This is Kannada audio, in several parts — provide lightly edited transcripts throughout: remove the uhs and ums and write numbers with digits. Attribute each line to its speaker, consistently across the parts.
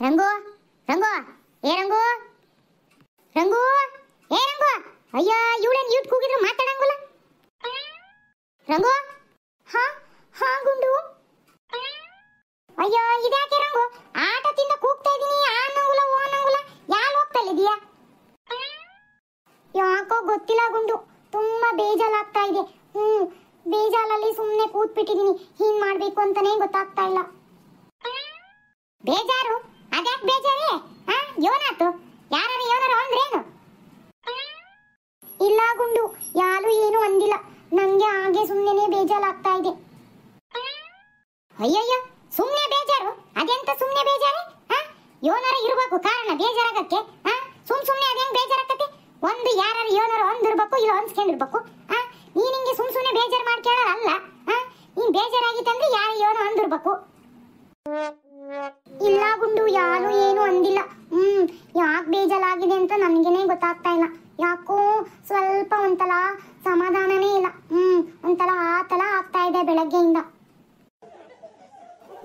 Speaker 1: ರಂಗು ರಂಗು ರಂಗು ರಂಗು ರಂಗು ಅಯ್ಯ ಇವಳೇನು ಯೂತ್ ಕೂಗಿದ್ರು ಮಾತಾಡಂಗಿಲ್ಲ. ರಂಗು ಹಾ ಹಾ ಗುಂಡು ಅಯ್ಯೋ ಇದ್ಯಾಕೆ ರಂಗು ಆಟದಿಂದ ಕೂಗ್ತಾ ಇದೀನಿ ಅನ್ನಂಗುಲ ಓ ಅನ್ನಂಗುಲ ಯಾರು ಹೋಗ್ತಾ ಇದೀಯಾ? ಯಾಕೋ ಗೊತ್ತಿಲ್ಲ ಗುಂಡು, ತುಂಬಾ ಬೇಜಾರಾಗ್ತಾ ಇದೆ. ಬೇಜಾರಲ್ಲಿ ಸುಮ್ಮನೆ ಕೂತ್ಬಿಟ್ಟಿದೀನಿ. ಏನ್ ಮಾಡ್ಬೇಕು ಅಂತಾನೆ ಗೊತ್ತಾಗ್ತಾ ಇಲ್ಲ. ಬೇಜಾರು? ಅದ್ಯಾಕೆ ಬೇಜಾರೇ? ಯೋನಾತು ಯಾರು ಅಂದ್ರೇನು? ಇಲ್ಲ ಗುಂಡು, ಯಾರು ಏನು ಅಂದಿಲ್ಲ. ನಂಗೆ ಹಾಗೆ ಸುಮ್ಮನೆ ಬೇಜಾರಾಗ್ತಾ ಇದೆ. ಅಯ್ಯಯ್ಯ ಸುಮ್ಮನೆ ಬೇಜಾರು? ಅದೆಂತ ಸುಮ್ಮನೆ ಬೇಜಾರು? ಯೋನಾರ ಇರ್ಬೇಕು ಕಾರಣ ಬೇಜಾರಾಗಕ್ಕೆ. ಸುಮ್ಮನೆ ಅದೇನ್ ಬೇಜಾರಾಗತ್ತೆ? ಒಂದು ಯಾರು ಯೋನಾರು ಅಂದಿರ್ಬೇಕು, ಇಲ್ಲ ಅನ್ಸ್ಕೊಂಡಿರ್ಬೇಕು. ನೀನ್ ಹಿಂಗೆ ಸುಮ್ಮನೆ ಬೇಜಾರು ಮಾಡ್ಕೊಳ್ಳಲ್ಲ. ನೀನ್ ಬೇಜಾರಾಗಿತ್ತಂದ್ರೆ ಯಾರು ಯೋನ ಅಂದಿರ್ಬೇಕು. ಇಲ್ಲ ಗುಂಡು, ಯಾರು ಏನು ಅಂದಿಲ್ಲ. ಯಾಕೆ ಬೇಜಾರಾಗಿದೆ ಅಂತ ನನ್ಗೇನೆ ಗೊತ್ತಾಗ್ತಾ ಇಲ್ಲ. ಯಾಕೋ ಸ್ವಲ್ಪ ಒಂಥರ ಸಮಾಧಾನನೇ ಇಲ್ಲ. ಒಂಥರ ಆತಲ ಆಗ್ತಾ ಇದೆ ಬೆಳಗ್ಗೆಯಿಂದ.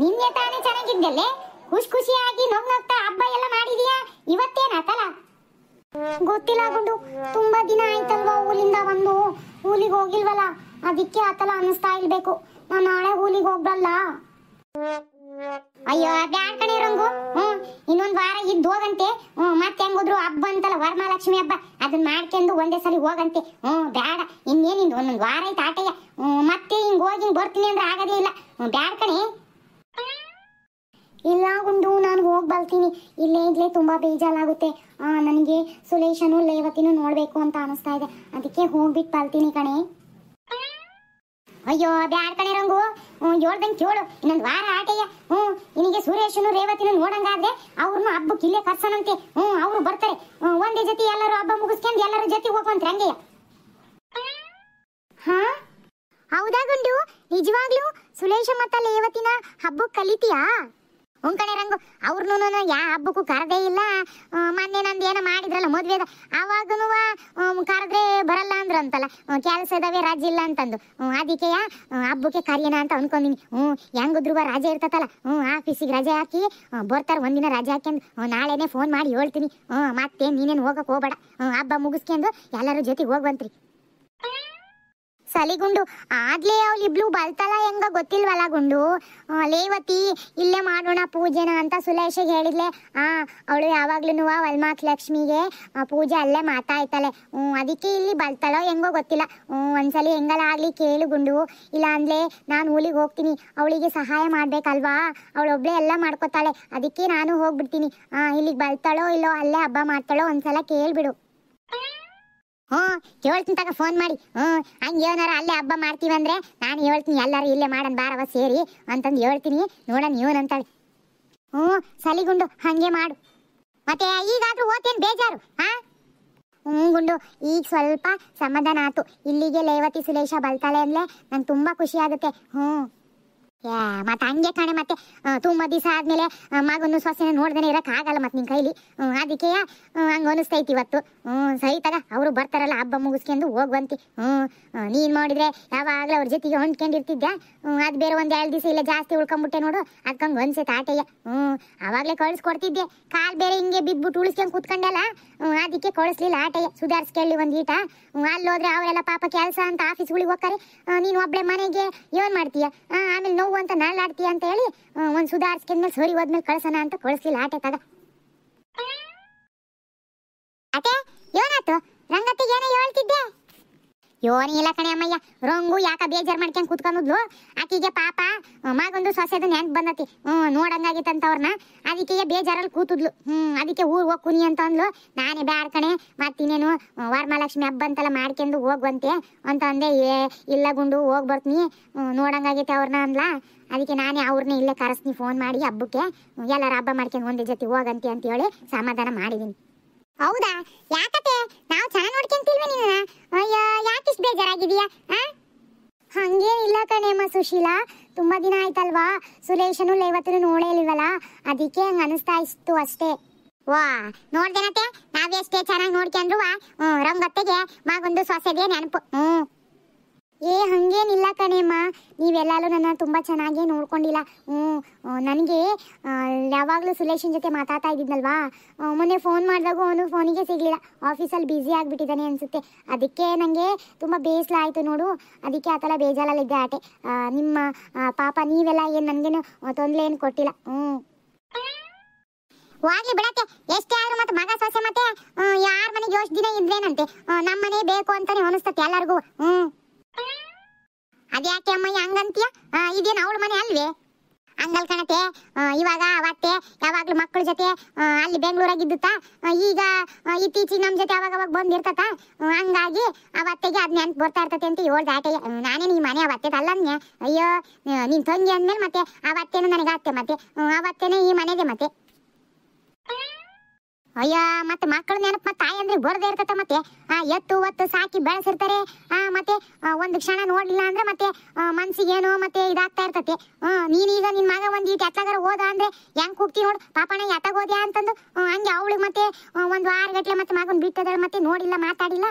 Speaker 1: ನಿನ್ನೆ ತಾನೇ ಚೆನ್ನಾಗಿದ್ದಲ್ಲೇ, ಖುಷಿಯಾಗಿ ನಗ್ನಗ್ತಾ ಹಬ್ಬ ಎಲ್ಲ ಮಾಡಿದೀಯಾ? ಇವತ್ತೇನಾತಲ್ಲ ಗೊತ್ತಿಲ್ಲ ಗುಂಡು. ತುಂಬಾ ದಿನ ಆಯ್ತಲ್ವಾ ಊರಿಂದ ಬಂದು, ಊಲಿಗೆ ಹೋಗಿಲ್ವಲ್ಲ, ಅದಕ್ಕೆ ಆತಲ ಅನಿಸ್ತಾ ಇರ್ಬೇಕು. ನಾನು ನಾಳೆ ಊಲಿಗೆ ಹೋಗ್ಬಲ್ಲ. ಅಯ್ಯೋ ಬ್ಯಾಡ ಕಣೆ ರಂಗು. ಇನ್ನೊಂದ್ ವಾರ ಇದ್ದು ಹೋಗಂತೆ. ಮತ್ತೆ ಹೆಂಗೋದ್ರು ಹಬ್ಬ ಅಂತಲ್ಲ, ವರಮಹಾಲಕ್ಷ್ಮಿ ಹಬ್ಬ, ಅದನ್ನ ಮಾಡ್ಕೊಂಡು ಒಂದೇ ಸಲ ಹೋಗಂತೆ. ಬ್ಯಾಡ, ಇನ್ನೇನಿಂದ ಒಂದೊಂದ್ ವಾರ ಐತೆ ಆಟಯ್ಯ. ಮತ್ತೆ ಹಿಂಗ್ ಹೋಗಿ ಬರ್ತೀನಿ ಅಂದ್ರೆ ಆಗೋದೇ ಇಲ್ಲ. ಬ್ಯಾಡ ಕಣೆ. ಇಲ್ಲ ಗುಂಡು, ನಾನು ಹೋಗಿ ಬರ್ತೀನಿ. ಇಲ್ಲೇ ತುಂಬಾ ಬೇಜಾರಾಗುತ್ತೆ. ನನಗೆ ಸುಲೇಶನು ಲೇವತಿನೂ ನೋಡ್ಬೇಕು ಅಂತ ಅನಿಸ್ತಾ ಇದೆ. ಅದಕ್ಕೆ ಹೋಗ್ಬಿಟ್ಟು ಬರ್ತೀನಿ ಕಣೆ. ಅಯ್ಯೋ ಬ್ಯಾಡ ಕಣೆ ರಂಗು. ಹೇಳ್ದಂಗೆ ಕೇಳು, ಇನ್ನೊಂದು ವಾರ ಆಟಯ್ಯ. ನಿನಗೆ ಸುರೇಶನು ರೇವತಿನೂ ನೋಡಂಗಾದ್ರೆ ಅವ್ರನ್ನು ಹಬ್ಬಕ್ಕೆ ಇಲ್ಲೇ ಕರ್ಸನಂತೆ. ಅವ್ರು ಬರ್ತಾರೆ. ಒಂದೇ ಜೊತೆ ಎಲ್ಲರೂ ಹಬ್ಬ ಮುಗಿಸ್ಕೊಂಡು ಎಲ್ಲರೂ ಜೊತೆ ಹೋಗುವಂತೆ ರಂಗಯ್ಯ. ಹಾ ಹೌದಾ ಗುಂಡು? ನಿಜವಾಗ್ಲೂ ಸುಲೇಶ ಮತ್ತು ಲೇವತಿನ ಹಬ್ಬಕ್ಕೆ ಕಲಿತೀಯಾ? ಕಣೆ ರಂಗು, ಅವ್ರನ್ನೂ ಯಾ ಹಬ್ಬಕ್ಕೂ ಕರೆದೇ ಇಲ್ಲ. ಮೊನ್ನೆ ನಂದು ಏನೋ ಮಾಡಿದ್ರಲ್ಲ ಮದ್ವೆದ, ಅವಾಗೂ ಕರೆದ್ರೆ ಬರಲ್ಲ ಅಂದ್ರಂತಲ್ಲ, ಕೆಲಸ ಇದಾವೆ ರಜೆ ಇಲ್ಲ ಅಂತಂದು. ಅದಕ್ಕೆ ಹಬ್ಬಕ್ಕೆ ಕರಿಯೋಣ ಅಂತ ಅನ್ಕೊಂಡಿನಿ. ಹೆಂಗಿದ್ರು ರಜೆ ಇರ್ತತಲ್ಲ, ಆಫೀಸಿಗೆ ರಜೆ ಹಾಕಿ ಬರ್ತಾರೆ. ಒಂದಿನ ರಜೆ ಹಾಕ್ಯಂಡು ನಾಳೆನೆ ಫೋನ್ ಮಾಡಿ ಹೇಳ್ತೀನಿ. ಮತ್ತೆ ನೀನೇನು ಹೋಗಕ್ಕೆ ಹೋಗ್ಬೇಡ, ಹಬ್ಬ ಮುಗಿಸ್ಕೊಂಡು ಎಲ್ಲರೂ ಜೊತೆಗೆ ಹೋಗ್ವಂತ್ರಿ. ಸಲಿಗುಂಡು, ಆಗ್ಲೇ ಅವಳಿಬ್ಳು ಬಲ್ತಲ್ಲ ಹೆಂಗ ಗೊತ್ತಿಲ್ವಲ್ಲ ಗುಂಡು. ಲೇವತಿ ಇಲ್ಲೇ ಮಾಡೋಣ ಪೂಜೆನ ಅಂತ ಸುಲೇಶಿಗೆ ಹೇಳಿದ್ಲೆ. ಅವಳು ಯಾವಾಗ್ಲೂ ವರಮಹಾಲಕ್ಷ್ಮಿಗೆ ಪೂಜೆ ಅಲ್ಲೇ ಮಾತಾಯ್ತಾಳೆ. ಅದಕ್ಕೆ ಇಲ್ಲಿ ಬಲ್ತಾಳೋ ಹೆಂಗೋ ಗೊತ್ತಿಲ್ಲ. ಒಂದ್ಸಲಿ ಹೆಂಗಲ್ಲ ಆಗ್ಲಿ ಕೇಳು ಗುಂಡು. ಇಲ್ಲ ಅಂದ್ಲೆ ನಾನು ಊರಿಗೆ ಹೋಗ್ತೀನಿ, ಅವಳಿಗೆ ಸಹಾಯ ಮಾಡ್ಬೇಕಲ್ವಾ. ಅವಳೊಬ್ಳೆ ಎಲ್ಲ ಮಾಡ್ಕೊತಾಳೆ. ಅದಕ್ಕೆ ನಾನು ಹೋಗ್ಬಿಡ್ತೀನಿ. ಇಲ್ಲಿಗೆ ಬಲ್ತಾಳೋ ಇಲ್ಲೋ, ಅಲ್ಲೇ ಹಬ್ಬ ಮಾಡ್ತಾಳೋ ಒಂದ್ಸಲ ಕೇಳ್ಬಿಡು. ಹೇಳ್ತೀನಿ ತಗ ಫೋನ್ ಮಾಡಿ. ಹಂಗೆ ಏನಾರ ಅಲ್ಲೇ ಹಬ್ಬ ಮಾಡ್ತೀವಂದ್ರೆ ನಾನು ಹೇಳ್ತೀನಿ, ಎಲ್ಲರೂ ಇಲ್ಲೇ ಮಾಡೋಣ ಬಾರವ ಸೇರಿ ಅಂತಂದು ಹೇಳ್ತೀನಿ. ನೋಡೋಣ ಏನಂತಾಳೆ. ಸಲಿಗುಂಡು, ಹಂಗೆ ಮಾಡು. ಮತ್ತೆ ಈಗಾದ್ರೂ ಓತೇನು ಬೇಜಾರು? ಗುಂಡು, ಈಗ ಸ್ವಲ್ಪ ಸಮಾಧಾನ ಆಯ್ತು. ಇಲ್ಲಿಗೆ ಲೇವತಿ ಸುಲೇಶ ಬಲ್ತಾಳೆ ಅಂದ್ರೆ ನಂಗೆ ತುಂಬಾ ಖುಷಿ ಆಗುತ್ತೆ. ಮತ್ತೆ ಹಂಗೆ ಕಾಣೆ. ಮತ್ತೆ ತುಂಬ ದಿವಸ ಆದ್ಮೇಲೆ ಮಗನ್ನು ಸೊಸೆನ ನೋಡ್ದೇನೆ ಇರಕ್ ಆಗಲ್ಲ ಮತ್ತೆ ನಿನ್ ಕೈಲಿ. ಅದಕ್ಕೆ ಹಂಗ ಅನಿಸ್ತೈತಿ ಇವತ್ತು. ಸರಿ ತಗ, ಅವರು ಬರ್ತಾರಲ್ಲ ಹಬ್ಬ ಮುಗಿಸ್ಕೊಂಡು ಹೋಗ್ವಂತಿ. ನೀನ್ ಮಾಡಿದ್ರೆ ಯಾವಾಗ್ಲೂ ಅವ್ರ ಜೊತೆಗೆ ಹೊಂದ್ಕೊಂಡಿರ್ತಿದ್ದೆ. ಅದ್ ಬೇರೆ ಒಂದ್ 2 ದಿವಸ ಇಲ್ಲ ಜಾಸ್ತಿ ಉಳ್ಕೊಂಡ್ಬಿಟ್ಟೆ ನೋಡು, ಅದಕ್ಕಂಗ ಅನ್ಸೈತೆ ಆಟಯ್ಯ. ಅವಾಗ್ಲೇ ಕಳಿಸ್ಕೊಡ್ತಿದ್ದೆ. ಕಾಲ್ ಬೇರೆ ಹಿಂಗೆ ಬಿದ್ಬಿಟ್ಟು ಉಳಿಸ್ಕೊಂಡ್ ಕೂತ್ಕೊಂಡಲ್ಲ, ಅದಕ್ಕೆ ಕಳಿಸ್ಲಿಲ್ಲ ಆಟಯ್ಯ. ಸುಧಾರಿಸ್ಕೊಳ್ಳಿ ಒಂದ್ ಈಟ. ಅಲ್ಲೋದ್ರೆ ಅವರೆಲ್ಲ ಪಾಪ ಕೆಲಸ ಅಂತ ಆಫೀಸ್ಗಳಿಗೆ ಹೋಗ್ತಾರೆ. ನೀನ್ ಒಬ್ಳೆ ಮನೆಗೆ ಏನ್ ಮಾಡ್ತೀಯ? ಆಮೇಲೆ ನೋವು ಅಂತ ನಾಳಾಡ್ತೀಯ ಅಂತ ಹೇಳಿ ಒಂದ್ ಸುಧಾರಿಸ್ಕೊಂಡ್ಮೇಲೆ ಸರಿ ಹೋದ್ಮೇಲೆ ಕಳ್ಸೋಣ ಅಂತ ಕಳಿಸ್ಲಿಲ್ಲ ಆಟೆ ತಗ. ಅತ್ತೆ ಏನಾಯ್ತು? ರಂಗತ್ತಿಗೆ ಏನೋ ಹೇಳ್ತಿದ್ದೆ. ಯೋನಿಲ್ಲ ಕಣೆ ಅಮ್ಮಯ್ಯ. ರಂಗು ಯಾಕ ಬೇಜಾರ್ ಮಾಡ್ಕೊಂಡ್ ಕೂತ್ಕೊಂಡ್ಲು. ಆಕಿಗೆ ಪಾಪ ಮಗೊಂದು ಸೊಸೆದು ನೆನ್ಪು ಬಂದತಿ. ನೋಡಂಗಾಗಿತ್ತಂತವ್ರನ್ನ. ಅದಕ್ಕೆ ಬೇಜಾರಲ್ಲಿ ಕೂತಿದ್ಲು. ಅದಕ್ಕೆ ಊರ್ ಹೋಗ್ಕುನಿ ಅಂತ ಅಂದ್ಲು. ನಾನೇ ಬ್ಯಾಡ್ ಕಣೆ, ಮತ್ತಿನ್ನೇನು ವರಮಹಾಲಕ್ಷ್ಮಿ ಹಬ್ಬ ಅಂತೆಲ್ಲ ಮಾಡ್ಕೊಂಡು ಹೋಗುವಂತೆ ಅಂತ ಅಂದೆ. ಇಲ್ಲ ಗುಂಡು, ಹೋಗಿ ಬರ್ತೀನಿ, ನೋಡಂಗಾಗೈತೆ ಅವ್ರನ್ನ ಅಂದ್ಲ. ಅದಕ್ಕೆ ನಾನೇ ಅವ್ರನ್ನೇ ಇಲ್ಲೇ ಕರೆಸ್ತೀನಿ ಫೋನ್ ಮಾಡಿ ಹಬ್ಬಕ್ಕೆ. ಎಲ್ಲರ ಹಬ್ಬ ಮಾಡ್ಕೊಂಡು ಒಂದೇ ಜೊತೆ ಹೋಗಂತೆ ಅಂತ ಹೇಳಿ ಸಮಾಧಾನ ಮಾಡಿದೀನಿ. ಹೌದಾ? ಯಾಕತ್ತೆ ನಾವು ಚೆನ್ನಾಗಿ ನೋಡ್ಕೊಂತಿಲ್ವ ನಿನ್ನ? ಅಯ್ಯೋ ಯಾಕಿಷ್ಟು ಬೇಜಾರಾಗಿದೀಯಾ? ಹಂಗೇನಿಲ್ಲ ಕಣೇಮ್ಮ ಸುಶೀಲಾ, ತುಂಬಾ ದಿನ ಆಯ್ತಲ್ವಾ ಸುರೇಶನು ಲೇವತಿನೂ ನೋಡೇಲಿಲ್ವಲ್ಲ, ಅದಕ್ಕೆ ಹಂಗ ಅನಿಸ್ತಾ ಇತ್ತು ಅಷ್ಟೇ. ವಾ ನೋಡ್ದೇನತ್ತೆ, ನಾವೆಷ್ಟೇ ಚೆನ್ನಾಗಿ ನೋಡ್ಕೊಂಡ್ರು ರಂಗತ್ತೆಗೆ ಮಗೊಂದು ಸೊಸೆಗೆ ನೆನಪು. ಏ ಹಂಗೇನಿಲ್ಲ ಕಣೇಮ್ಮ, ನೀವೆಲ್ಲರೂ ನನ್ನ ತುಂಬ ಚೆನ್ನಾಗೇ ನೋಡ್ಕೊಂಡಿಲ್ಲ. ನನಗೆ ಯಾವಾಗಲೂ ಸುಲೇಶನ್ ಜೊತೆ ಮಾತಾಡ್ತಾ ಇದ್ದಿದ್ನಲ್ವಾ, ಮೊನ್ನೆ ಫೋನ್ ಮಾಡಿದಾಗೂ ಅವನು ಫೋನಿಗೆ ಸಿಗಲಿಲ್ಲ, ಆಫೀಸಲ್ಲಿ ಬ್ಯುಸಿ ಆಗಿಬಿಟ್ಟಿದ್ದಾನೆ ಅನಿಸುತ್ತೆ. ಅದಕ್ಕೆ ನನಗೆ ತುಂಬ ಬೇಸರ ಆಯಿತು ನೋಡು, ಅದಕ್ಕೆ ಆ ಥರ ಬೇಜಾರಲ್ಲಿದ್ದೆ ಆಟೆ. ನಿಮ್ಮ ಪಾಪ ನೀವೆಲ್ಲ ಏನು ನನಗೇನು ತೊಂದರೆ ಏನು ಕೊಟ್ಟಿಲ್ಲ. ಹೋಗ್ಲಿ ಬಿಡಕ್ಕೆ, ಎಷ್ಟೇ ಆದ್ರೂ ಮತ್ತೆ ಮಗ ಸೊಸೆ ಮತ್ತೆ ಯಾರ ಮನೆಗೆ ಯೋಚ್ ದಿನ ಇದ್ರೇನಂತೆ, ನಮ್ಮ ಮನೆ ಬೇಕು ಅಂತಾನೆ ಅನಿಸ್ತತೆ ಎಲ್ಲರಿಗೂ. ಅದ್ಯಾಕೆ ಅಮ್ಮಯ್ಯ ಹಂಗಂತೀಯ? ಇದೇನು ಅವಳ ಮನೆ ಅಲ್ವೇ? ಹಂಗಲ್ ಕಣತೆ, ಇವಾಗ ಅವತ್ತೆ ಯಾವಾಗ್ಲೂ ಮಕ್ಕಳ ಜೊತೆ ಅಲ್ಲಿ ಬೆಂಗಳೂರಾಗಿದ್ದುತ್ತಾ, ಈಗ ಇತ್ತೀಚೆಗೆ ನಮ್ಮ ಜೊತೆ ಅವಾಗ ಬಂದಿರ್ತತ, ಹಂಗಾಗಿ ಅವತ್ತೆಗೆ ಅದ್ ನೆನ್ಪು ಬರ್ತಾ ಇರ್ತತೆ ಅಂತ ಹೇಳ್ದೆ ಆಟೆ. ನಾನೇನು ಈ ಮನೆ ಅವತ್ತೆ ಅಲ್ಲನ್ಯ, ಅಯ್ಯೋ ನಿನ್ ತಂಗಿ ಅಂದ್ಮೇಲೆ ಮತ್ತೆ ಅವತ್ತೇನು ನನಗೆ ಅತ್ತೆ, ಮತ್ತೆ ಅವತ್ತೇನೆ ಈ ಮನೆಗೆ ಮತ್ತೆ. ಅಯ್ಯ ಮತ್ತೆ ಮಕ್ಕಳ ನೆನಪು ಮತ್ತೆ ತಾಯಿ ಅಂದ್ರೆ ಬರದೇ ಇರ್ತತೆ, ಮತ್ತೆ ಎತ್ತು ಒತ್ತು ಸಾಕಿ ಬೆಳೆಸಿರ್ತಾರೆ, ಮತ್ತೆ ಒಂದು ಕ್ಷಣ ನೋಡ್ಲಿಲ್ಲ ಅಂದ್ರೆ ಮತ್ತೆ ಮನ್ಸಿಗೆ ಏನೋ ಮತ್ತೆ ಇದಾಗ್ತಾ ಇರ್ತತೆ. ನೀನೀಗ ನಿನ್ ಮಗ ಒಂದ್ ಈಟ್ ಎತ್ತಾಗಾರ ಹೋದ ಅಂದ್ರೆ ಹೆಂಗ್ ಕೂಗ್ತಿ ನೋಡು, ಪಾಪಣ ಎತ್ತಾಗೋದ್ಯಾ ಅಂತಂದು. ಹಂಗೆ ಅವಳಿಗೆ ಮತ್ತೆ ಒಂದು ವಾರ ಗಟ್ಲೆ ಮತ್ತೆ ಮಗನ್ ಬಿಟ್ಟದ, ಮತ್ತೆ ನೋಡಿಲ್ಲ ಮಾತಾಡಿಲ್ಲ,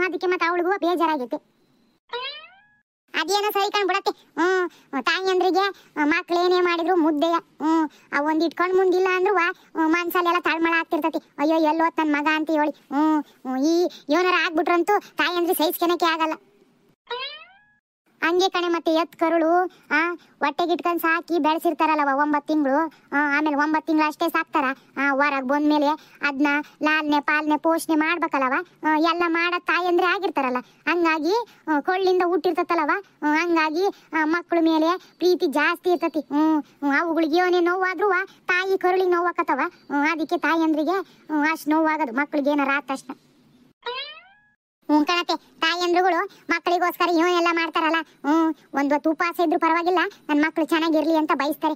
Speaker 1: ಅದಕ್ಕೆ ಮತ್ತೆ ಅವಳಿಗೂ ಬೇಜಾರಾಗೈತೆ. ಅದೇನೋ ಸರಿ ಬಿಡತ್ತೆ. ತಾಯಿಯಂದ್ರಿಗೆ ಮಕ್ಳು ಏನೇ ಮಾಡಿದ್ರು ಮುದ್ದೆಯ. ಒಂದ್ ಇಟ್ಕೊಂಡ್ ಮುಂದಿಲ್ಲ ಅಂದ್ರು ಮನ್ಸಲ್ಲೆಲ್ಲ ತಳ್ಮಳ ಆಗ್ತಿರ್ತತಿ. ಅಯ್ಯೋ ಎಲ್ಲೋತ್ ನನ್ ಮಗ ಅಂತ ಹೇಳಿ ಈ ಏನಾರ ಆಗ್ಬಿಟ್ರಂತೂ ತಾಯಿಯಂದ್ರೆ ಸಹಿಸ್ಕೆನಕ್ಕೆ ಆಗಲ್ಲ. ಹಂಗೆ ಕಣೆ, ಮತ್ತೆ ಎತ್ ಕರುಳು ಹೊಟ್ಟೆಗಿಟ್ಕೊಂಡ್ ಸಾಕಿ ಬೆಳೆಸಿರ್ತಾರಲ್ಲವ 9 ತಿಂಗಳು, ಆಮೇಲೆ 9 ತಿಂಗಳು ಅಷ್ಟೇ ಸಾಕ್ತಾರ. ಹೊರಗೆ ಬಂದ್ಮೇಲೆ ಅದನ್ನ ಲಾಲನೆ ಪಾಲನೆ ಪೋಷಣೆ ಮಾಡ್ಬೇಕಲ್ಲವ, ಎಲ್ಲ ಮಾಡೋ ತಾಯಿ ಅಂದ್ರೆ ಆಗಿರ್ತಾರಲ್ಲ. ಹಂಗಾಗಿ ಕೊಳ್ಳಿಂದ ಹುಟ್ಟಿರ್ತತಲ್ಲವ, ಹಂಗಾಗಿ ಮಕ್ಕಳ ಮೇಲೆ ಪ್ರೀತಿ ಜಾಸ್ತಿ ಇರ್ತತಿ. ಅವುಗಳಿಗೆ ಏನೇ ನೋವಾದ್ರೂ ತಾಯಿ ಕರುಳಿಗೆ ನೋವಾಕತ್ತವ, ಅದಕ್ಕೆ ತಾಯಿಯಂದ್ರಿಗೆ ಅಷ್ಟು ನೋವಾಗದು, ಮಕ್ಳಿಗೆ ಏನಾರ ಆದ ತಕ್ಷಣ. ಕಣತೆ, ತಾಯಿಯಂದ್ರುಗಳು ಮಕ್ಕಳಿಗೋಸ್ಕರ ಏನೆಲ್ಲ ಮಾಡ್ತಾರಲ್ಲ, ಒಂದು ಹೊತ್ತು ಉಪವಾಸ ಇದ್ರು ಪರವಾಗಿಲ್ಲ, ನನ್ನ ಮಕ್ಳು ಚೆನ್ನಾಗಿರ್ಲಿ ಅಂತ ಬಯಸ್ತಾರೆ.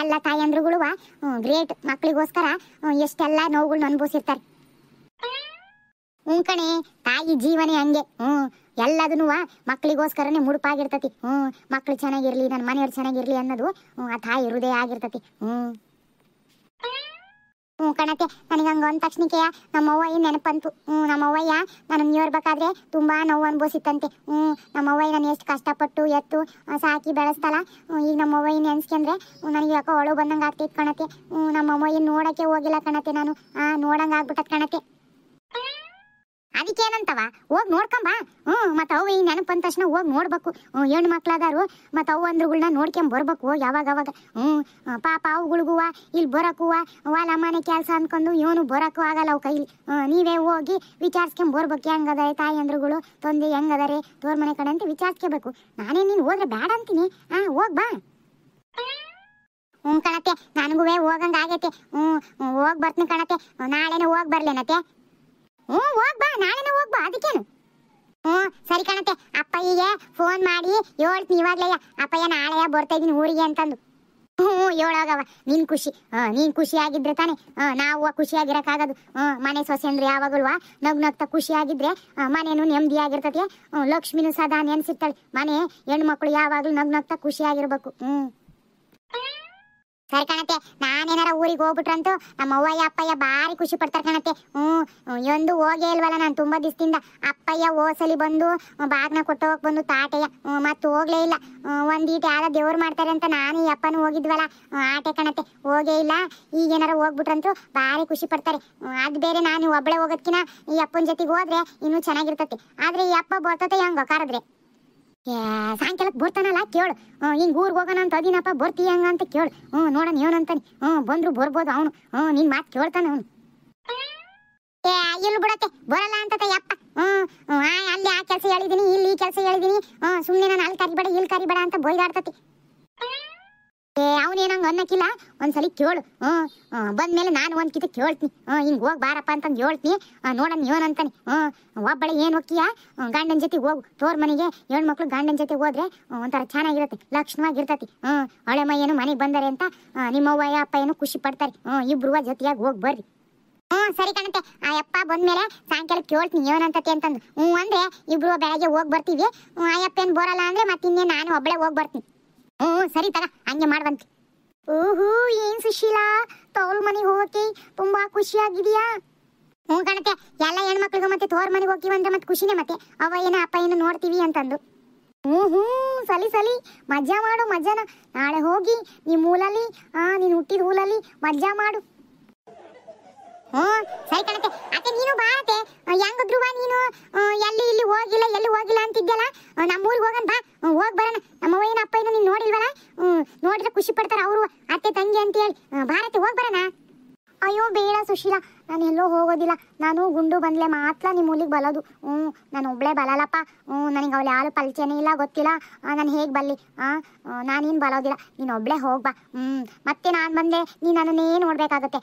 Speaker 1: ಎಲ್ಲ ತಾಯಿಯಂದ್ರುಗಳು ಗ್ರೇಟ್, ಮಕ್ಕಳಿಗೋಸ್ಕರ ಎಷ್ಟೆಲ್ಲ ನೋವುಗಳನ್ನ ಅನುಭವಿಸಿರ್ತಾರೆ. ಕಣೆ, ತಾಯಿ ಜೀವನೇ ಹಂಗೆ. ಎಲ್ಲದನ್ನು ಮಕ್ಕಳಿಗೋಸ್ಕರನೇ ಮುಡುಪಾಗಿರ್ತತಿ. ಮಕ್ಳು ಚೆನ್ನಾಗಿರ್ಲಿ, ನನ್ನ ಮನೆಯವ್ರು ಚೆನ್ನಾಗಿರ್ಲಿ ಅನ್ನೋದು ಆ ತಾಯಿ ಹೃದಯ ಆಗಿರ್ತತಿ. ಕಣತೆ, ನನಗೆ ಹಂಗ ಅಂದ ತಕ್ಷಣಕ್ಕೆ ನಮ್ಮವ್ವ ನೆನಪಂತು. ನಮ್ಮವ್ವಯ್ಯ ನಾನು ಹೇಳ್ಬೇಕಾದ್ರೆ ತುಂಬಾ ನೋವು ಅನ್ಭವಿಸಿತ್ತಂತೆ. ನಮ್ಮವ್ವಯ್ಯ ನಾನು ಎಷ್ಟು ಕಷ್ಟಪಟ್ಟು ಎತ್ತು ಸಾಕಿ ಬೆಳೆಸ್ತಲ್ಲ, ಈಗ ನಮ್ಮವ್ವಯ್ಯ ನೆನ್ಸ್ಕೊಂಡ್ರೆ ನನಗೆ ಯಾಕೋ ಒಳು ಬಂದಂಗೆ ಆಗ್ತೈತೆ ಕಣತೆ. ನಮ್ಮವ್ವಯ್ಯ ನೋಡಕ್ಕೆ ಹೋಗಿಲ್ಲ ಕಣತೆ, ನಾನು ನೋಡಂಗ ಆಗ್ಬಿಟ್ಟತ್ ಕಣತೆ. ಅದಕ್ಕೇನಂತವ, ಹೋಗಿ ನೋಡ್ಕೊಂಬ. ಮತ್ತೆ ಅವು ಈ ನೆನಪಂದ ತಕ್ಷಣ ಹೋಗಿ ನೋಡ್ಬೇಕು. ಹೆಣ್ಣು ಮಕ್ಳದಾರು ಮತ್ತೆ ಅವು ಅಂದ್ರುಗಳನ್ನ ನೋಡ್ಕೊಂಡ್ ಬರ್ಬೇಕು ಯಾವಾಗ ಅವಾಗ. ಪಾಪ ಅವುಗಳಿಗೂ ಇಲ್ಲಿ ಬರಕ್ಕೂ ಹೊಲ ಮನೆ ಕೆಲಸ ಅನ್ಕೊಂಡು ಇವನು ಬರಕ್ಕೂ ಆಗಲ್ಲ ಅವು ಕೈಲಿ. ನೀವೇ ಹೋಗಿ ವಿಚಾರಿಸ್ಕೊಂಡ್ ಬರ್ಬೇಕು, ಹೆಂಗದಾರೆ ತಾಯಿ ಅಂದ್ರುಗಳು, ತಂದೆ ಹೆಂಗದಾರೆ, ತೋರ್ ಮನೆ ಕಡೆ ಅಂತ ವಿಚಾರಿಸ್ಕೋಬೇಕು. ನಾನೇ ನೀನು ಹೋದ್ರೆ ಬೇಡ ಅಂತೀನಿ, ಹೋಗ್ಬಾ. ಕಣತೆ, ನನಗೂ ಹೋಗಂಗ ಆಗೈತೆ. ಹೋಗ್ ಬರ್ತೀನಿ ಕಣತೆ, ನಾಳೆನೇ ಹೋಗಿ ಬರ್ಲೇನತೆ. ಹೋಗ್ಬಾ, ನಾಳೆನೇ ಹೋಗ್ಬಾ, ಅದಕ್ಕೇನು. ಸರಿ ಕಣತೆ, ಅಪ್ಪಯ್ಯಗೆ ಫೋನ್ ಮಾಡಿ ಹೇಳ್ತೀನಿ ಇವಾಗ್ಲೇ, ಅಪ್ಪಯ್ಯ ನಾಳೆಯ ಬರ್ತಾ ಇದೀನಿ ಊರಿಗೆ ಅಂತಂದು. ಹೇಳೋಗವ, ನೀನ್ ಖುಷಿ ಆಗಿದ್ರೆ ತಾನೆ ನಾವು ಖುಷಿಯಾಗಿರಕ್ಕಾಗದು. ಮನೆ ಸೊಸೆ ಅಂದ್ರೆ ಯಾವಾಗಲ್ವಾ ನಗ್ನಗ್ತಾ ಖುಷಿಯಾಗಿದ್ರೆ ಮನೇನು ನೆಮ್ಮದಿಯಾಗಿರ್ತತಿ. ಲಕ್ಷ್ಮಿನೂ ಸದಾ ನೆನ್ಸಿರ್ತಾಳೆ. ಮನೆ ಹೆಣ್ಮಕ್ಳು ಯಾವಾಗ್ಲೂ ನಗ್ನಗ್ತಾ ಖುಷಿಯಾಗಿರ್ಬೇಕು. ಸರಿ ಕಣತೆ, ನಾನೇನಾರ ಊರಿಗೆ ಹೋಗ್ಬಿಟ್ರಂತೂ ನಮ್ಮ ಅವ್ವಯ್ಯ ಅಪ್ಪಯ್ಯ ಭಾರಿ ಖುಷಿ ಪಡ್ತಾರೆ ಕಣತೆ. ಒಂದು ಹೋಗೇ ಇಲ್ವಲ್ಲ ನಾನು ತುಂಬಾ ದಿವಸದಿಂದ. ಅಪ್ಪಯ್ಯ ಓಸಲಿ ಬಂದು ಬಾಗ್ನ ಕೊಟ್ಟೋಗಕ್ ಬಂದು ತಾಟೆಯ ಮತ್ತೆ ಹೋಗ್ಲೇ ಇಲ್ಲ. ಒಂದೀಟ ಯಾರ ದೇವ್ರು ಮಾಡ್ತಾರೆ ಅಂತ ನಾನು ಈ ಅಪ್ಪನೂ ಹೋಗಿದ್ವಲ್ಲ ಆಟೆ ಕಣತೆ, ಹೋಗೇ ಇಲ್ಲ. ಈಗೇನಾರ ಹೋಗ್ಬಿಟ್ರಂತೂ ಭಾರಿ ಖುಷಿ ಪಡ್ತಾರೆ. ಅದು ಬೇರೆ, ನಾನು ಒಬ್ಬಳೆ ಹೋಗೋದ್ಕಿನ ಈ ಅಪ್ಪನ ಜೊತೆಗೆ ಹೋದ್ರೆ ಇನ್ನೂ ಚೆನ್ನಾಗಿರ್ತತಿ. ಆದ್ರೆ ಈ ಅಪ್ಪ ಬರ್ತತೆ ಹೆಂಗ ಕರೆದ್ರೆ, ಸಾಯಂಕಾಲಕ್ಕೆ ಬರ್ತಾನಲ್ಲ ಕೇಳು, ಹಿಂಗ್ ಊರ್ಗ್ ಹೋಗೋಣ ಅಂತ ಅದೀನಪ್ಪ ಬರ್ತೀಯ ಹಂಗ ಅಂತ ಕೇಳು. ನೋಡೋಣ ಏನಂತಾನೆ. ಬಂದ್ರು ಬರ್ಬೋದು ಅವನು, ನಿನ್ ಮಾತು ಕೇಳ್ತಾನೆ ಅವನು. ಇಲ್ಲಿ ಬಿಡತ್ತೆ, ಬರಲ್ಲ ಅಂತತೆ ಯಪ್ಪ. ಅಲ್ಲಿ ಆ ಕೆಲಸ ಹೇಳಿದೀನಿ, ಇಲ್ಲಿ ಈ ಕೆಲಸ ಹೇಳಿದೀನಿ, ಸುಮ್ನೆ ನಾನು ಅಲ್ಲಿ ಕರಿಬೇಡ ಇಲ್ಲಿ ಕರಿಬೇಡ ಅಂತ ಬೈದಾಡ್ತತಿ. ಅವನೇನಂಗ ಅನ್ನಕ್ಕಿಲ್ಲ, ಒಂದ್ಸಲಿ ಕೇಳು. ಬಂದ್ಮೇಲೆ ನಾನು ಒಂದ್ ಕಿತ ಕೇಳ್ತೀನಿ, ಹಿಂಗ್ ಹೋಗ್ ಬಾರಪ್ಪ ಅಂತಂದು ಹೇಳ್ತೀನಿ. ನೋಡೋಣ ಏನಂತಾನೆ. ಒಬ್ಬಳೆ ಏನ್ ಹೋಗ್ತೀಯ, ಗಂಡನ ಜೊತೆಗೆ ಹೋಗು. ತೋರ್ ಮನೆಗೆ ಹೆಣ್ಮಕ್ಳು ಗಂಡನ ಜೊತೆ ಹೋದ್ರೆ ಒಂಥರ ಚೆನ್ನಾಗಿರತ್ತೆ, ಲಕ್ಷಣವಾಗಿರ್ತತಿ. ಹಳೆ ಮೈಯೇನು ಮನೆಗೆ ಬಂದಾರೆ ಅಂತ ನಿಮ್ಮವ್ವ ಅಪ್ಪ ಏನು ಖುಷಿ ಪಡ್ತಾರೆ. ಇಬ್ರು ಜೊತೆಯಾಗಿ ಹೋಗಿ ಬರ್ರಿ. ಸರಿ ಕಣತೆ, ಆ ಅಪ್ಪ ಬಂದ್ಮೇಲೆ ಸಾಯಂಕಾಲಕ್ಕೆ ಕೇಳ್ತೀನಿ ಏನಂತತಿ ಅಂತಂದು. ಅಂದ್ರೆ ಇಬ್ರು ಬೆಳಗ್ಗೆ ಹೋಗಿ ಬರ್ತೀವಿ. ಆ ಅಪ್ಪ ಏನ್ ಬರಲ್ಲ ಅಂದ್ರೆ ಮತ್ತೆ ಇನ್ನೇ ನಾನು ಒಬ್ಬಳೆ ಹೋಗಿ ಬರ್ತೀನಿ. ಸರಿ ತಗ, ಹಂಗೆ ಮಾಡ್ಬಂತಿ. ಏನ್ ಸುಶೀಲಾ, ತವ್ರ ಮನೆಗೆ ಹೋಗಕ್ಕೆ ತುಂಬಾ ಖುಷಿಯಾಗಿದೆಯಾ? ಕಣತೆ, ಎಲ್ಲ ಹೆಣ್ಮಕ್ಳಿಗೂ ಮತ್ತೆ ತೋರ್ ಮನೆಗೆ ಹೋಗ್ತೀವಿ ಅಂದ್ರೆ ಮತ್ತೆ ಖುಷಿನೇ. ಮತ್ತೆ ಅವ ಏನೋ ಅಪ್ಪ ಏನೋ ನೋಡ್ತೀವಿ ಅಂತಂದು. ಹ್ಞೂ ಹ್ಞೂ, ಸಲಿ ಸಲಿ ಮಜಾ ಮಾಡು ಮಜಾನ. ನಾಳೆ ಹೋಗಿ ನಿಮ್ಮ ಊರಲ್ಲಿ ನೀನು ಹುಟ್ಟಿದ ಊರಲ್ಲಿ ಮಜಾ ಮಾಡು. ಹ್ಞೂ ಸರಿ ಕಣತೆ. ಅತ್ತೆ ನೀನು ಬಾರತೆ. ಹೆಂಗ ಧ್ರುವ ನೀನು ಎಲ್ಲಿ ಇಲ್ಲಿ ಹೋಗಿಲ್ಲ ಎಲ್ಲಿ ಹೋಗಿಲ್ಲ ಅಂತಿದ್ದಲ್ಲ. ನಮ್ಮ ಊರಿಗೆ ಹೋಗನ್ ಬಾ, ಹೋಗಿ ಬರೋಣ. ನಮ್ಮ ಅವ್ವನ ಅಪ್ಪ ಏನು ನೀನು ನೋಡಿಲ್ವಲ್ಲ. ನೋಡಿದ್ರೆ ಖುಷಿ ಪಡ್ತಾರೆ ಅವರು ಅತ್ತೆ ತಂಗಿ ಅಂತ ಹೇಳಿ. ಬಾರತೆ ಹೋಗಿ ಬರೋಣ. ಅಯ್ಯೋ ಬೇಡ ಸುಶೀಲಾ, ನಾನು ಎಲ್ಲೋ ಹೋಗೋದಿಲ್ಲ. ನಾನು ಗುಂಡು ಬಂದ್ಲೆ ಮಾತ್ರ ನಿಮ್ಮ ಊರಿಗೆ ಬರೋದು. ನಾನು ಒಬ್ಳೆ ಬರಲ್ಲಪ್ಪ. ನನಗೆ ಅವಳು ಯಾರು ಪರಿಚಯನೇ ಇಲ್ಲ, ಗೊತ್ತಿಲ್ಲ. ನಾನು ಹೇಗೆ ಬರಲಿ? ನಾನೇನು ಬರೋದಿಲ್ಲ, ನೀನು ಒಬ್ಳೆ ಹೋಗ್ಬಾ. ಮತ್ತೆ ನಾನು ಬಂದೆ ನೀನು ನನ್ನನ್ನೇ ನೋಡಬೇಕಾಗತ್ತೆ.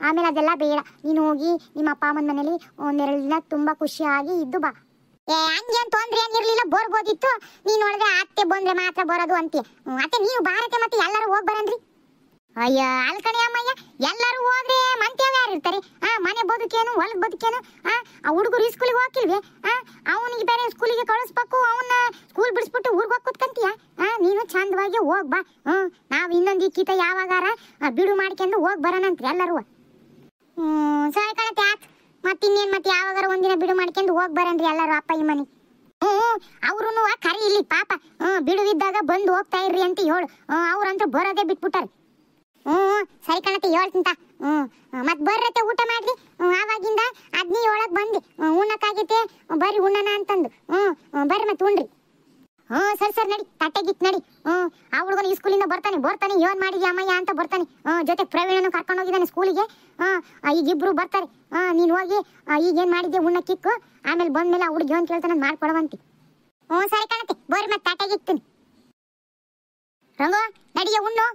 Speaker 1: ಆಮೇಲೆ ಅದೆಲ್ಲ ಬೇಡ. ನೀನು ಹೋಗಿ ನಿಮ್ಮ ಅಪ್ಪ ಅಮ್ಮನ ಮನೇಲಿ ಒಂದೆರಡು ದಿನ ತುಂಬ ಖುಷಿಯಾಗಿ ಇದ್ದು ಬಾ. ಹಂಗೇನು ತೊಂದ್ರೆ ಏನಿರಲಿಲ್ಲ, ಬರ್ಬೋದಿತ್ತು. ನೀನು ನೋಡಿದ್ರೆ ಅತ್ತೆ ಬಂದ್ರೆ ಮಾತ್ರ ಬರೋದು ಅಂತೀಯ. ಅತ್ತೆ ನೀವು ಬಾರತ್ತೆ, ಮತ್ತೆ ಎಲ್ಲರೂ ಹೋಗಿ ಬರನ್ರಿ. ಅಯ್ಯ ಅಲ್ಕಣಿ ಅಮ್ಮಯ್ಯ, ಎಲ್ಲರೂ ಹೋದ್ರೆ ಮಂತ್ಯಾವ ಯಾರು ಇರ್ತಾರೆ? ಮನೆ ಬದುಕೇನು ಹೊಲದ ಬದುಕೇನು? ಆ ಹುಡುಗರು ಸ್ಕೂಲಿಗೆ ಹೋಗಿಲ್ವಿ? ಅವನಿಗೆ ಬೇರೆ ಸ್ಕೂಲಿಗೆ ಕಳಿಸ್ಬೇಕು, ಅವನ್ನ ಸ್ಕೂಲ್ ಬಿಡಿಸ್ಬಿಟ್ಟು ಊರಿಗೆ ಹೋಗಿ ಕೂತ್ಕಂತೀಯ? ನೀನು ಚಂದವಾಗಿ ಹೋಗ್ಬಾ. ನಾವು ಇನ್ನೊಂದು ಇಕ್ಕಿತ ಯಾವಾಗಾರ ಬಿಡು ಮಾಡ್ಕೊಂಡು ಹೋಗಿ ಬರೋಣಂತ್ರಿ ಎಲ್ಲರೂ. ಸರಿ ಕಣತೆ ಆತ್. ಮತ್ತೆ ಇನ್ನೇನು, ಮತ್ತೆ ಯಾವಾಗಾರ ಒಂದಿನ ಬಿಡು ಮಾಡ್ಕೊಂಡು ಹೋಗಿ ಬರನ್ರಿ ಎಲ್ಲರೂ ಅಪ್ಪ ಈ ಮನೆ. ಅವ್ರು ಕರಿ ಇಲ್ಲಿ ಪಾಪ. ಬಿಡುವಿದ್ದಾಗ ಬಂದು ಹೋಗ್ತಾ ಇರ್ರಿ ಅಂತ ಹೇಳು. ಅವ್ರಂತೂ ಬರೋದೇ ಬಿಟ್ಬಿಟ್ಟಾರೆ. ಸರಿ ಕಣತೆ ಹೇಳ್ತಿಂತ. ಮತ್ತೆ ಬರ್ರತ್ತೆ ಊಟ ಮಾಡ್ರಿ. ಆವಾಗಿಂದ 17 ಬಂದು ಉಣ್ಣಕ್ಕಾಗೈತೆ, ಬರ್ರಿ ಉಣ್ಣನ ಅಂತಂದು. ಬರ್ರಿ ಮತ್ತೆ ಉಣ್ರಿ. ಸರಿ ಸರಿ ನಡಿ, ತಟ್ಟೆಗಿತ್ತು ನಡಿ. ಆ ಹುಡುಗನ ಈ ಸ್ಕೂಲಿಂದ ಬರ್ತಾನೆ ಏನ್ ಮಾಡಿದ್ಯಾ ಅಮ್ಮಯ್ಯ ಅಂತ ಬರ್ತಾನೆ. ಜೊತೆ ಪ್ರವೀಣನು ಕರ್ಕೊಂಡು ಹೋಗಿದ್ದಾನೆ ಸ್ಕೂಲಿಗೆ. ಈಗ ಇಬ್ರು ಬರ್ತಾರೆ. ನೀನು ಹೋಗಿ ಈಗೇನು ಮಾಡಿದ್ಯಾ ಉಣ್ಣಕ್ಕಿಕ್ಕು. ಆಮೇಲೆ ಬಂದ್ಮೇಲೆ ಆ ಹುಡುಗಿ ಏನು ಕೇಳ್ತಾನೆ ಮಾಡ್ಕೊಡವಂತಿ. ಸರಿ ಕಣತೆ, ಬರ್ರಿ ಮತ್ತೆ ತಟ್ಟೆಗಿಕ್ತೀನಿ. ರಂಗೋ ನಡಿಯ ಉಣ್ಣು.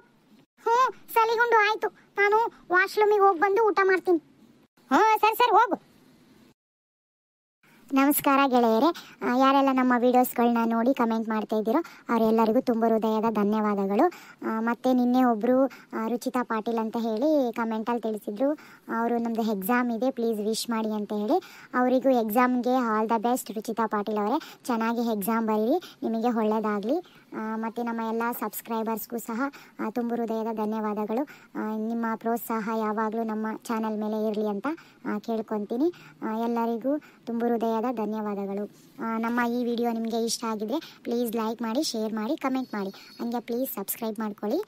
Speaker 1: ಸಲಿಗುಂಡು ಆಯ್ತು. ನಾನು ವಾಶ್ರೂಮಿಗೆ ಹೋಗಿ ಬಂದು ಊಟ ಮಾಡ್ತೀನಿ. ಸರಿ ಸರಿ ಹೋಗು. ನಮಸ್ಕಾರ ಗೆಳೆಯರೇ. ಯಾರೆಲ್ಲ ನಮ್ಮ ವಿಡಿಯೋಸ್ಗಳನ್ನ ನೋಡಿ ಕಮೆಂಟ್ ಮಾಡ್ತಾ ಇದ್ದೀರೋ ಅವರೆಲ್ಲರಿಗೂ ತುಂಬ ಹೃದಯದ ಧನ್ಯವಾದಗಳು. ಮತ್ತು ನಿನ್ನೆ ಒಬ್ಬರು ರುಚಿತಾ ಪಾಟೀಲ್ ಅಂತ ಹೇಳಿ ಕಮೆಂಟಲ್ಲಿ ತಿಳಿಸಿದ್ರು, ಅವರು ನಮ್ಮದು ಎಕ್ಸಾಮ್ ಇದೆ ಪ್ಲೀಸ್ ವಿಶ್ ಮಾಡಿ ಅಂತ ಹೇಳಿ. ಅವರಿಗೂ ಎಕ್ಸಾಮ್ಗೆ all the best Ruchita Patil ಅವರೇ. ಚೆನ್ನಾಗಿ ಎಕ್ಸಾಮ್ ಬರೀರಿ, ನಿಮಗೆ ಒಳ್ಳೆಯದಾಗಲಿ. ಮತ್ತು ನಮ್ಮ ಎಲ್ಲ ಸಬ್ಸ್ಕ್ರೈಬರ್ಸ್ಗೂ ಸಹ ತುಂಬ ಹೃದಯದ ಧನ್ಯವಾದಗಳು. ನಿಮ್ಮ ಪ್ರೋತ್ಸಾಹ ಯಾವಾಗಲೂ ನಮ್ಮ ಚಾನಲ್ ಮೇಲೆ ಇರಲಿ ಅಂತ ಕೇಳ್ಕೊತೀನಿ. ಎಲ್ಲರಿಗೂ ತುಂಬ ಹೃದಯದ ಧನ್ಯವಾದಗಳು. ನಮ್ಮ ಈ ವಿಡಿಯೋ ನಿಮಗೆ ಇಷ್ಟ ಆಗಿದ್ರೆ ಪ್ಲೀಸ್ ಲೈಕ್ ಮಾಡಿ, ಶೇರ್ ಮಾಡಿ, ಕಮೆಂಟ್ ಮಾಡಿ. ಹಂಗೆ ಪ್ಲೀಸ್ ಸಬ್ಸ್ಕ್ರೈಬ್ ಮಾಡ್ಕೊಳ್ಳಿ.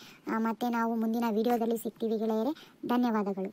Speaker 1: ಮತ್ತು ನಾವು ಮುಂದಿನ ವಿಡಿಯೋದಲ್ಲಿ ಸಿಗ್ತೀವಿ ಗೆಳೆಯರೇ. ಧನ್ಯವಾದಗಳು.